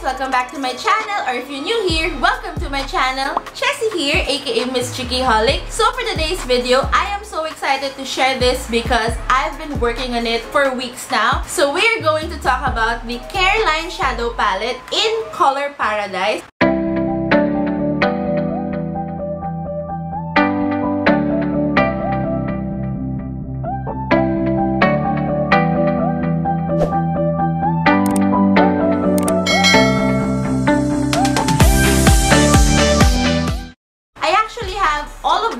Welcome back to my channel, or if you're new here, welcome to my channel. Chessie here, aka MissCheekyholic. So for today's video, I am so excited to share this because I've been working on it for weeks now. So we're going to talk about the Careline Shadow Palette in Color Paradise.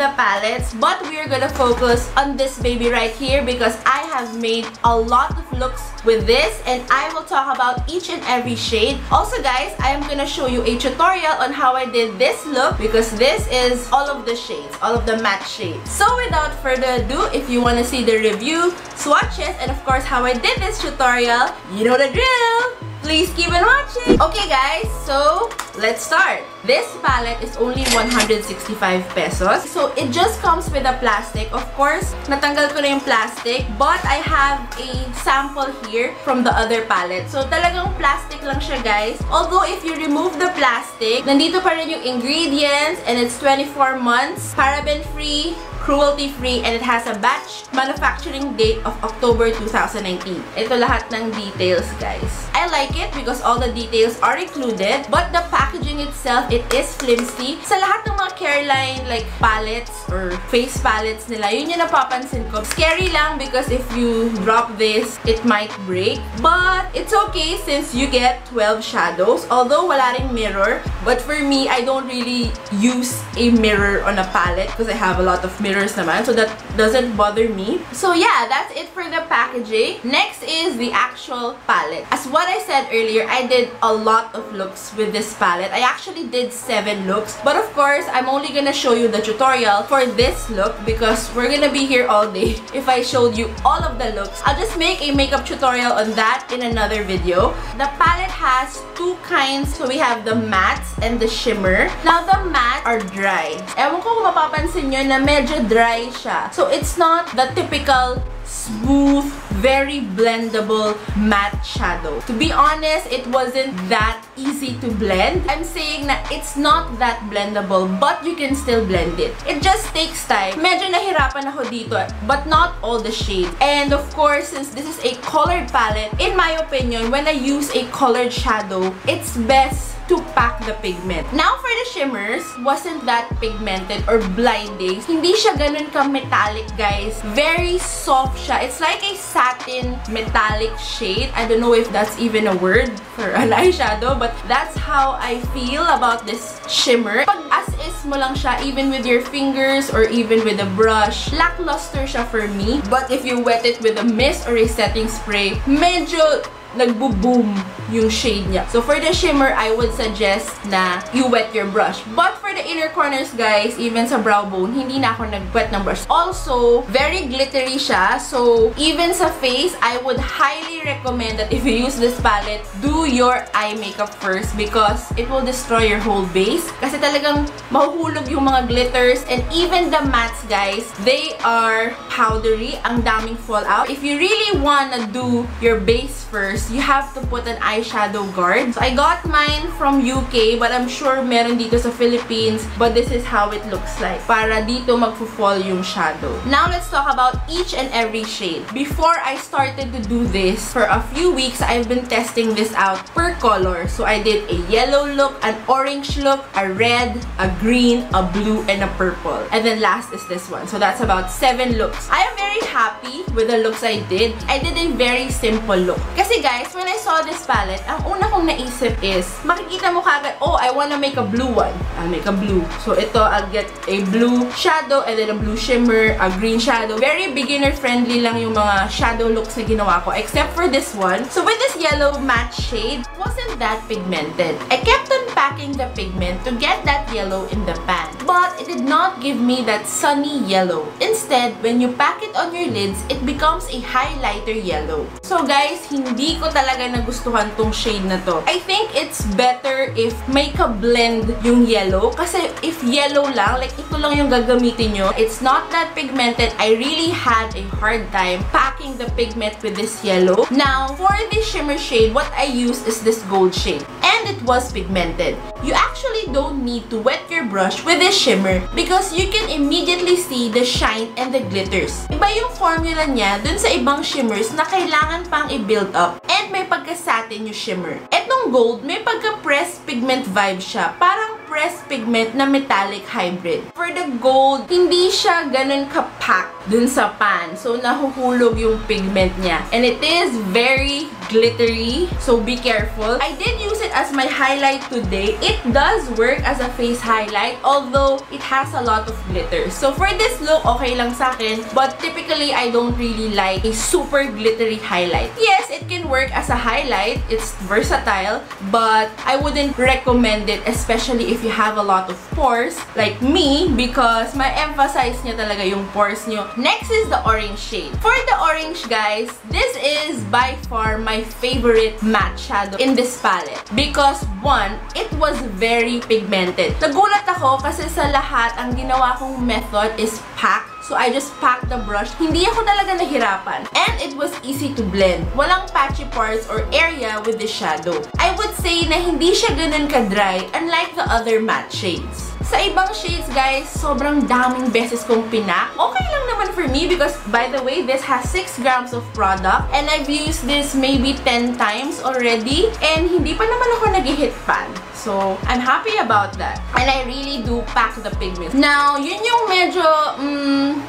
The palettes, but we are gonna focus on this baby right here because I have made a lot of looks with this and I will talk about each and every shade. Also guys, I am gonna show you a tutorial on how I did this look because this is all of the shades, all of the matte shades. So without further ado, if you want to see the review, swatches, and of course how I did this tutorial, you know the drill! Please keep on watching! Okay guys, so let's start. This palette is only 165 pesos. So it just comes with a plastic. Of course, natanggal ko na yung plastic, but I have a sample here from the other palette. So talagang plastic lang siya guys. Although if you remove the plastic, nandito pa rin yung ingredients and it's 24 months, paraben-free, cruelty-free, and it has a batch manufacturing date of October 2019. Ito lahat ng details, guys. I like it because all the details are included, but the packaging itself, it is flimsy. Sa lahat ng mga Careline like palettes or face palettes nila, yun yung napapansin ko. Scary lang because if you drop this, it might break. But it's okay since you get 12 shadows, although wala ring mirror. But for me, I don't really use a mirror on a palette because I have a lot of mirrors naman, so that doesn't bother me. So yeah, that's it for the packaging. Next is the actual palette. As what I said earlier, I did a lot of looks with this palette. I actually did 7 looks, but of course, I'm only gonna show you the tutorial for this look because we're gonna be here all day if I showed you all of the looks. I'll just make a makeup tutorial on that in another video. The palette has two kinds. So we have the mattes and the shimmer. Now the matte are dry. Ewan ko kung mapapansin nyo na medyo dry siya. So it's not the typical smooth, very blendable matte shadow. To be honest, it wasn't that easy to blend. I'm saying that it's not that blendable, but you can still blend it. It just takes time. Medyo nahirapan ako dito, but not all the shades. And of course, since this is a colored palette, in my opinion, when I use a colored shadow, it's best to pack the pigment. Now for the shimmers, wasn't that pigmented or blinding. Hindi siya ganun ka-metallic, guys. Very soft siya. It's like a satin metallic shade. I don't know if that's even a word for an eyeshadow, but that's how I feel about this shimmer. Pag as-is mo lang siya, even with your fingers or even with a brush, lackluster siya for me. But if you wet it with a mist or a setting spray, medyo nagbo-boom yung shade niya. So for the shimmer, I would suggest na you wet your brush. But for the inner corners, guys, even sa brow bone, hindi na ako nag-wet ng brush. Also, very glittery siya. So even sa face, I would highly recommend that if you use this palette, do your eye makeup first because it will destroy your whole base. Kasi talagang mahuhulog yung mga glitters, and even the mattes, guys, they are powdery. Ang daming fallout. If you really wanna do your base first, you have to put an eyeshadow guard. So I got mine from UK, but I'm sure meron dito sa Philippines. But this is how it looks like. Para dito magpo-fall yung shadow. Now let's talk about each and every shade. Before I started to do this, for a few weeks, I've been testing this out per color. So I did a yellow look, an orange look, a red, a green, a blue, and a purple. And then last is this one. So that's about 7 looks. I am very happy with the looks I did. I did a very simple look. Kasi guys, when I saw this palette, ang una kong naisip is, makikita mo kagad, oh, I wanna make a blue one. I'll make a blue. So ito, I'll get a blue shadow and then a blue shimmer, a green shadow. Very beginner-friendly lang yung mga shadow looks na ginawa ko, except for this one. So with this yellow matte shade, wasn't that pigmented. I kept on packing the pigment to get that yellow in the pan. But it did not give me that sunny yellow. Instead, when you pack it on your lids, it becomes a highlighter yellow. So guys, hindi ko talaga nagustuhan tong shade na to. I think it's better if may ka-blend yung yellow. Kasi if yellow lang, like ito lang yung gagamitin nyo, it's not that pigmented. I really had a hard time packing the pigment with this yellow. Now, for this shimmer shade, what I use is this gold shade. And it was pigmented. You actually don't need to wet your brush with this shimmer because you can immediately see the shine and the glitters. Iba yung formula niya dun sa ibang shimmers na kailangan pang i-build up and may pagka-satin yung shimmer. Etong gold, may pagka-pressed pigment vibe siya. Parang pressed pigment na metallic hybrid. For the gold, hindi siya ganun ka-pack dun sa pan. So, nahuhulog yung pigment niya. And it is very glittery. So, be careful. I did use it as my highlight today. It does work as a face highlight, although it has a lot of glitter. So, for this look, okay lang sa akin. But typically, I don't really like a super glittery highlight. Yes, it can work as a highlight. It's versatile. But I wouldn't recommend it, especially if you have a lot of pores, like me, because ma-emphasize niya talaga yung pores niyo. Next is the orange shade. For the orange, guys, this is by far my favorite matte shadow in this palette. Because one, it was very pigmented. Nagulat ako kasi sa lahat, ang ginawa kong method is pack. So, I just packed the brush. Hindi ako talaga nahirapan. And it was easy to blend. Walang patchy parts or area with the shadow. I would say na hindi siya ganun ka-dry, unlike the other matte shades. Sa ibang shades, guys, sobrang daming beses kong pinak. Okay lang naman for me because, by the way, this has 6 grams of product. And I've used this maybe 10 times already. And hindi pa naman ako nag-hit pan. So, I'm happy about that. And I really do pack the pigments. Now, yun yung medyo,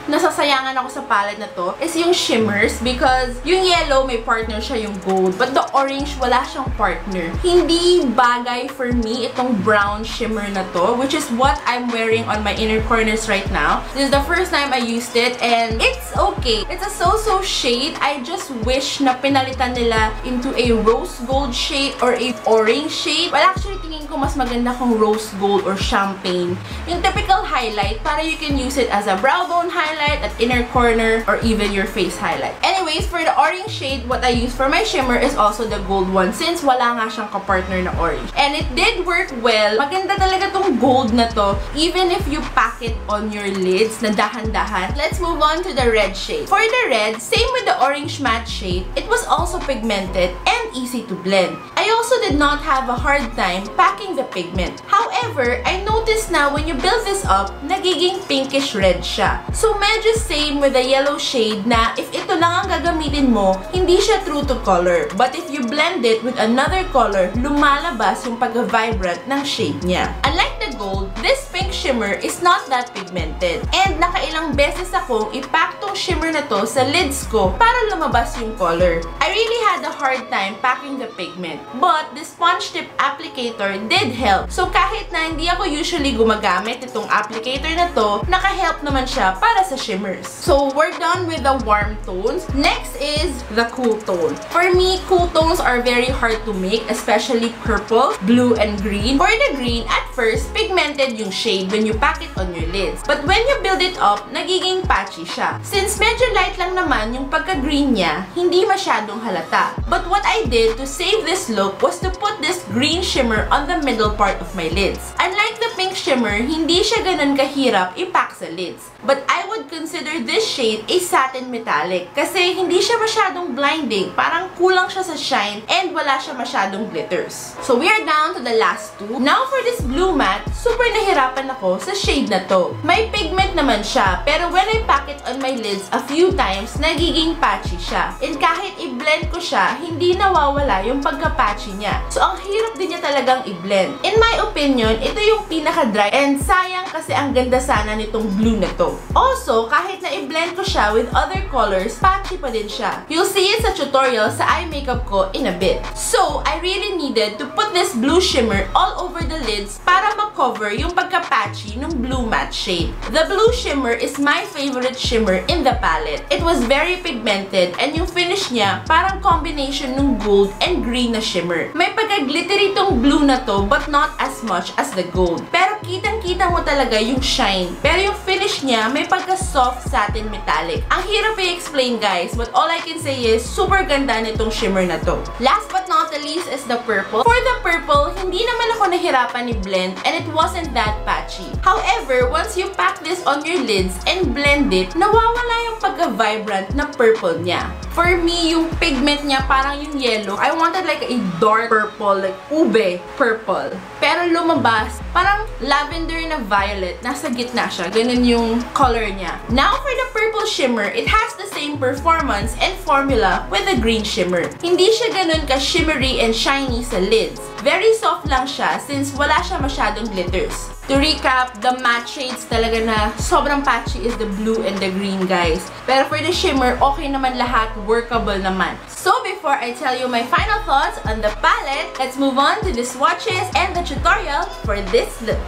nasasayangan ako sa palette na to is yung shimmers because yung yellow may partner siya yung gold. But the orange, wala siyang partner. Hindi bagay for me itong brown shimmer na to, which is what I'm wearing on my inner corners right now. This is the first time I used it and it's okay. It's a so-so shade. I just wish na pinalitan nila into a rose gold shade or a orange shade. Well, actually, tingin ko mas maganda kung rose gold or champagne. Yung typical highlight para you can use it as a brow bone highlight, at inner corner, or even your face highlight. Anyways, for the orange shade, what I use for my shimmer is also the gold one since wala nga siyang kapartner na orange. And it did work well. Maganda talaga tong gold na to even if you pack it on your lids na dahan-dahan. Let's move on to the red shade. For the red, same with the orange matte shade, it was also pigmented and easy to blend. I also did not have a hard time packing the pigment. However, I noticed now when you build this up, nagiging pinkish red siya. So, medyo same with the yellow shade na if ito lang ang gagamitin mo, hindi siya true to color. But if you blend it with another color, lumalabas yung pagka-vibrant ng shade niya. Unlike the gold, this pink shimmer is not that pigmented. And nakailang beses akong ipack tong shimmer na to sa lids ko para lumabas yung color. I really had a hard time packing the pigment. But the sponge tip applicator did help. So kahit na hindi ako usually gumagamit itong applicator na to, naka-help naman siya para sa shimmers. So we're done with the warm tones. Next is the cool tone. For me, cool tones are very hard to make, especially purple, blue, and green. For the green, at first, pigmented yung shade when you pack it on your lids. But when you build it up, nagiging patchy siya. Since medyo light lang naman yung pagka-green niya, hindi masyadong halata. But what I did to save this look was to put this green shimmer on the middle part of my lids. Unlike the pink shimmer, hindi siya ganun kahirap i-pack sa lids. But I would consider this shade a satin metallic kasi hindi siya masyadong blinding. Parang kulang siya sa shine and wala siya masyadong glitters. So we are down to the last two. Now for this blue matte, super nahirapan ako sa shade na to. May pigment naman siya, pero when I pack it on my lids a few times, nagiging patchy siya. And kahit i-blend ko siya, hindi nawawala yung pagka-patchy niya. So ang hirap din niya talagang i-blend. In my opinion, ito yung pinaka-dry and sayang kasi ang ganda sana nitong blue na to. Also, kahit na i-blend ko siya with other colors, patchy pa din siya. You'll see it sa tutorial sa eye makeup ko in a bit. So, I really needed to put this blue shimmer all over the lids para ma-cover yung pagka-patchy ng blue matte shade. The blue shimmer is my favorite shimmer in the palette. It was very pigmented and yung finish niya parang combination ng gold and green na shimmer. May pagka-glittery tong blue na to but not as much as the gold. Pero kitang-kita mo talaga yung shine. Pero yung finish niya may pagka-soft satin metallic. Ang hirap i-explain, guys, but all I can say is super ganda nitong shimmer na to. Last but not the least is the purple. For the purple, hindi naman ako nahirapan i-blend and it wasn't that patchy. However, once you pack this on your lids and blend it, nawawala yung pagka-vibrant na purple niya. For me, yung pigment niya parang yung yellow. I wanted like a dark purple, like ube purple. Pero lumabas, parang lavender na violet. Nasa gitna siya. Ganun yung color niya. Now, for the purple shimmer, it has the same performance and formula with the green shimmer. Hindi siya ganun ka-shimmery and shiny sa lids. Very soft lang siya since wala siya masyadong glitters. To recap, the matte shades talaga na sobrang patchy is the blue and the green, guys. Pero for the shimmer, okay naman lahat, workable naman. So before I tell you my final thoughts on the palette, let's move on to the swatches and the tutorial for this look.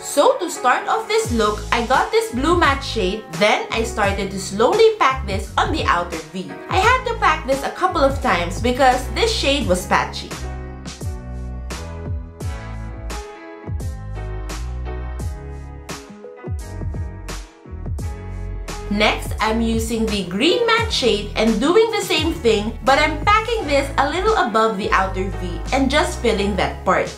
So to start off this look, I got this blue matte shade, then I started to slowly pack this on the outer V. I had to pack this a couple of times because this shade was patchy. Next, I'm using the green matte shade and doing the same thing, but I'm packing this a little above the outer V and just filling that part.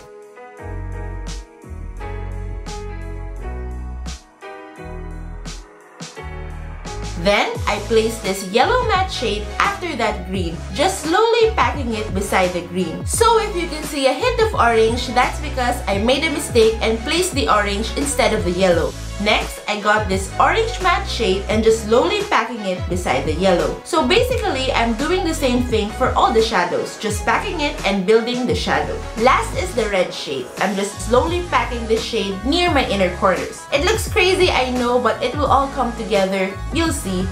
Then, I place this yellow matte shade after that green, just slowly packing it beside the green. So if you can see a hint of orange, that's because I made a mistake and placed the orange instead of the yellow. Next, I got this orange matte shade and just slowly packing it beside the yellow. So basically, I'm doing the same thing for all the shadows, just packing it and building the shadow. Last is the red shade. I'm just slowly packing this shade near my inner corners. It looks crazy, I know, but it will all come together. You'll see.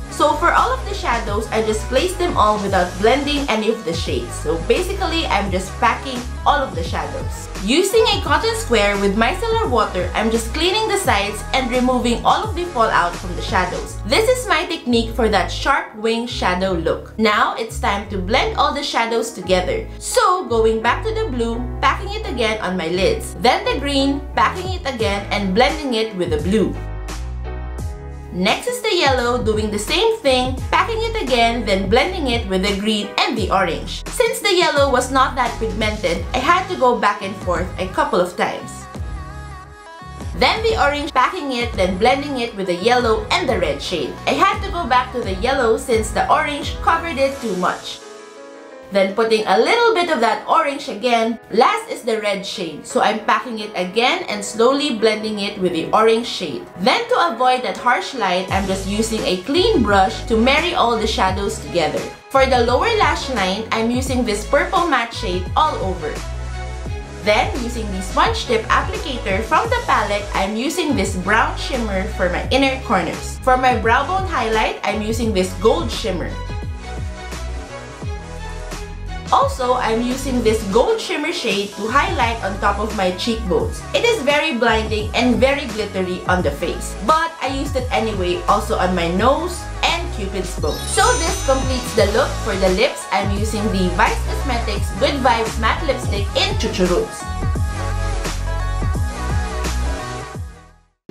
So for all of the shadows, I just place them all without blending any of the shades. So basically, I'm just packing all of the shadows. Using a cotton square with micellar water, I'm just cleaning the sides and removing all of the fallout from the shadows. This is my technique for that sharp wing shadow look. Now, it's time to blend all the shadows together. So, going back to the blue, packing it again on my lids. Then the green, packing it again and blending it with the blue. Next is the yellow, doing the same thing, packing it again, then blending it with the green and the orange. Since the yellow was not that pigmented, I had to go back and forth a couple of times. Then the orange, packing it, then blending it with the yellow and the red shade. I had to go back to the yellow since the orange covered it too much. Then putting a little bit of that orange again. Last is the red shade. So I'm packing it again and slowly blending it with the orange shade. Then to avoid that harsh light, I'm just using a clean brush to marry all the shadows together. For the lower lash line, I'm using this purple matte shade all over. Then, using the sponge tip applicator from the palette, I'm using this brown shimmer for my inner corners. For my brow bone highlight, I'm using this gold shimmer. Also, I'm using this gold shimmer shade to highlight on top of my cheekbones. It is very blinding and very glittery on the face. But I used it anyway, also on my nose and Cupid's bow. So this completes the look. For the lips, I'm using the Vice Cosmetics Good Vibes Matte Lipstick in Chuchuruts.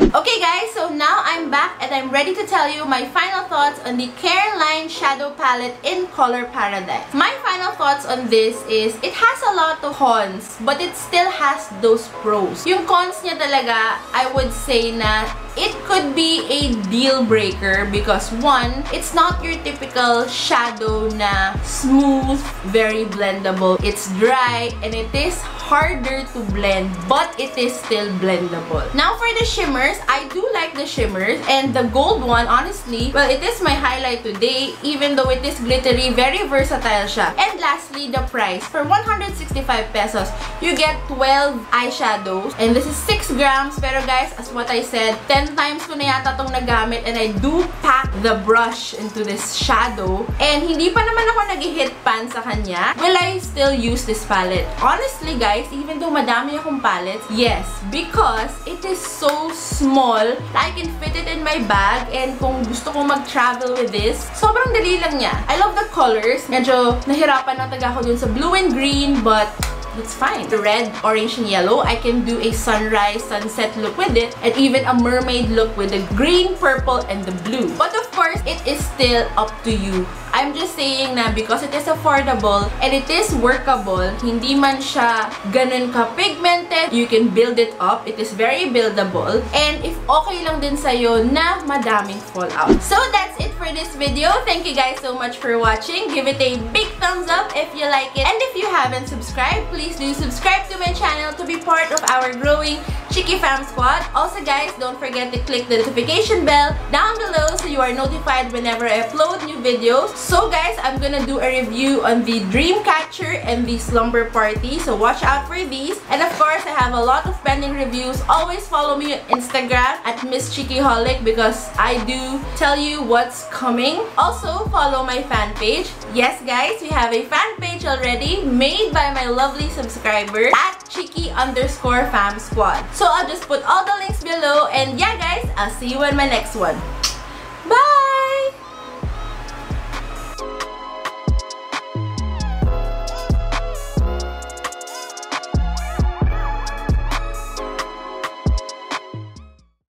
Okay guys, so now I'm back and I'm ready to tell you my final thoughts on the Careline Shadow Palette in Color Paradise. My final thoughts on this is, it has a lot of cons, but it still has those pros. Yung cons niya talaga, I would say na it could be a deal breaker because one, it's not your typical shadow na smooth, very blendable. It's dry and it is harder to blend, but it is still blendable. Now for the shimmers, I do like the shimmers, and the gold one, honestly, well, it is my highlight today, even though it is glittery, very versatile siya. And lastly, the price. For 165 pesos, you get 12 eyeshadows, and this is 6 grams, pero guys, as what I said, 10 times ko na yata itong nagamit, and I do pack the brush into this shadow, and hindi pa naman ako nag-hit pan sa kanya. Will I still use this palette? Honestly, guys, even though madami akong palettes, yes, because it is so small, I can fit it in my bag, and kung gusto ko mag-travel with this, sobrang dali lang niya. I love the colors. Medyo nahirapan lang taga ako dun sa blue and green, but it's fine. The red, orange, and yellow, I can do a sunrise, sunset look with it, and even a mermaid look with the green, purple, and the blue. But of course, it is still up to you. I'm just saying na because it is affordable and it is workable, hindi man siya ganun ka-pigmented, you can build it up. It is very buildable. And if okay lang din sa'yo na madaming fallout. So that's it for this video. Thank you guys so much for watching. Give it a big thumbs up if you like it. And if you haven't subscribed, please do subscribe to my channel to be part of our growing Cheeky Fam Squad. Also guys, don't forget to click the notification bell down below so you are notified whenever I upload new videos. So guys, I'm gonna do a review on the Dream Catcher and the Slumber Party. So watch out for these. And of course, I have a lot of pending reviews. Always follow me on Instagram at MissCheekyholic because I do tell you what's coming. Also, follow my fan page. Yes guys, we have a fan page already made by my lovely subscriber at cheeky_fam squad. So I'll just put all the links below, and yeah guys, I'll see you in my next one.